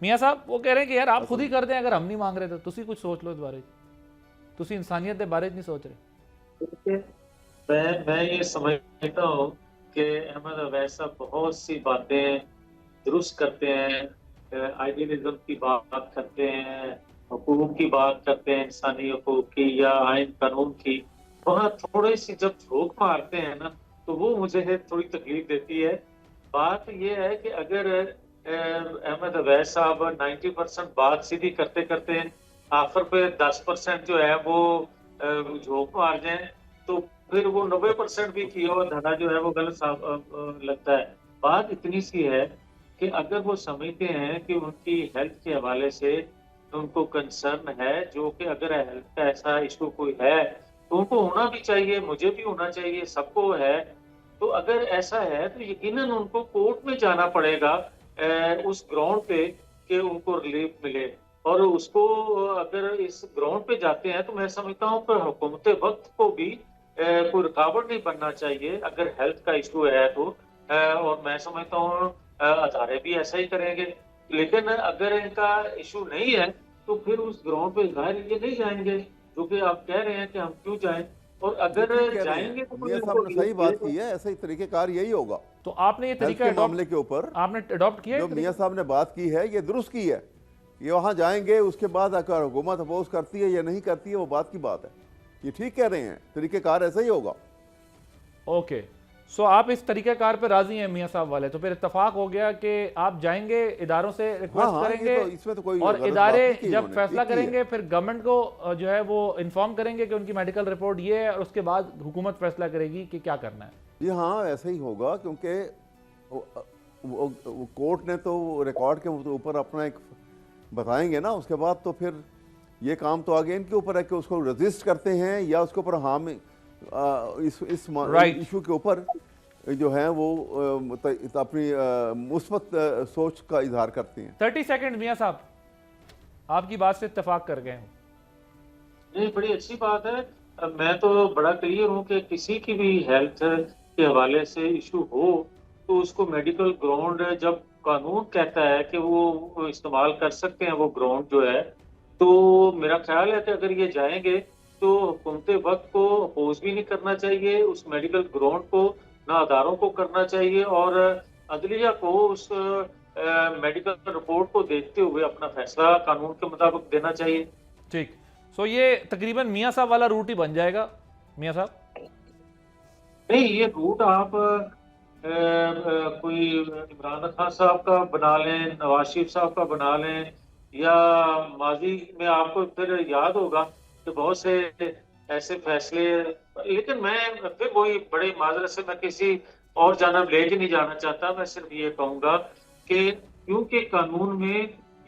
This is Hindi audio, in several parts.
मियाँ साहब वो कह रहे हैं कि यार आप खुद ही कर दें अगर हम नहीं मांग रहे तो तुसी कुछ सोच लो इस बारे तुसी इंसानियत के बारे नहीं सोच रहे। मैं ये समझता हूँ कि अहमद अवैध साहब बहुत सी बातें दुरुस्त करते हैं, आइडियलिज्म की बात करते हैं, हुकूक की बात करते हैं, इंसानी हुकूक की या आइन कानून की। वहाँ थोड़ी सी जब झोंक मारते हैं ना, तो वो मुझे थोड़ी तकलीफ देती है। बात ये है कि अगर अहमद अवैध साहब 90% बात सीधी करते करते आखिर पे 10% जो है वो झोंक मार जाए, तो फिर वो 90% भी किया हुआ धड़ा जो है वो गलत लगता है। बात इतनी सी है कि अगर वो समझते हैं कि उनकी हेल्थ के हवाले से उनको कंसर्न है, जो कि अगर हेल्थ का ऐसा इशू कोई है तो उनको होना भी चाहिए, मुझे भी होना चाहिए, सबको है। तो अगर ऐसा है तो यकीनन उनको कोर्ट में जाना पड़ेगा उस ग्राउंड पे कि उनको रिलीफ मिले। और उसको अगर इस ग्राउंड पे जाते हैं तो मैं समझता हूँ कि हुकूमत वक्त को भी कोई रुकावट नहीं बनना चाहिए अगर हेल्थ का इशू है तो। और मैं समझता हूँ अदारे भी ऐसा ही करेंगे। लेकिन अगर इनका इशू नहीं है तो फिर उस ग्राउंड पे जाहिर ये नहीं जाएंगे, जो कि आप कह रहे हैं कि हम क्यों जाएं। और ये अगर ठीक कह रहे जाएंगे हैं, तो मियां साहब ने सही बात की है, ऐसा ही तरीकेकार यही होगा। तो आपने ये हेल्थ तरीका के मामले के ऊपर आपने अडॉप्ट किया जो है मियां साहब ने बात की है ये दुरुस्त की है। ये वहां जाएंगे, उसके बाद अगर हुकूमत अपोज करती है या नहीं करती है वो बात की बात है। ये ठीक कह रहे हैं, तरीकेकार ऐसा ही होगा। ओके, सो आप इस तरीकाकार पे राजी हैं मियां साहब वाले, तो फिर इत्तेफाक हो गया कि आप जाएंगे इदारों से रिक्वेस्ट हाँ, करेंगे तो इसमें तो कोई और गलत इदारे बात नहीं की जब इन्होंने, फैसला ठीक ही है। करेंगे फिर गवर्नमेंट को जो है वो इन्फॉर्म करेंगे कि उनकी मेडिकल रिपोर्ट ये है और उसके बाद हुकूमत फैसला करेगी कि क्या करना है। जी हाँ, ऐसा ही होगा, क्योंकि वो कोर्ट ने तो रिकॉर्ड के ऊपर अपना एक बताएंगे ना, उसके बाद तो फिर ये काम तो आगे इनके ऊपर है कि उसको रजिस्ट करते हैं या उसके ऊपर हम इस इशू के ऊपर जो है वो अपनी मुस्बत सोच का इजहार करते हैं। 30 सेकंड मियां साहब, आपकी बात से इत्तेफाक कर गए हूँ। नहीं, बड़ी अच्छी बात है। मैं तो बड़ा क्लियर हूँ कि किसी की भी हेल्थ के हवाले से इशू हो तो उसको मेडिकल ग्राउंड जब कानून कहता है कि वो इस्तेमाल कर सकते हैं वो ग्राउंड जो है, तो मेरा ख्याल है कि अगर ये जाएंगे तो हुकूमत वक्त को अपोज भी नहीं करना चाहिए उस मेडिकल ग्राउंड को, ना अदारों को करना चाहिए, और अदलिया को उस मेडिकल रिपोर्ट को देखते हुए अपना फैसला कानून के मुताबिक देना चाहिए। ठीक, सो ये तकरीबन मियां साहब वाला रूट ही बन जाएगा मियां साहब। नहीं, ये रूट आप कोई इमरान खान साहब का बना लें, नवाज शरीफ साहब का बना लें, या माजी में आपको फिर याद होगा कि बहुत से ऐसे फैसले। लेकिन मैं फिर वही बड़े माजरत से मैं किसी और जानब लेके नहीं जाना चाहता। मैं सिर्फ ये कहूंगा कि क्योंकि कानून में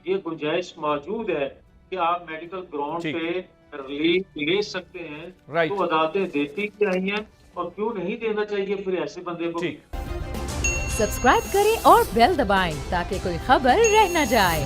ये गुंजाइश मौजूद है कि आप मेडिकल ग्राउंड ठीक, पे रिलीफ ले सकते हैं, तो राइट, अदालतें देती क्या हैं और क्यों नहीं देना चाहिए फिर ऐसे बंदे को। ठीक। सब्सक्राइब करें और बेल दबाएं ताकि कोई खबर रह न जाए।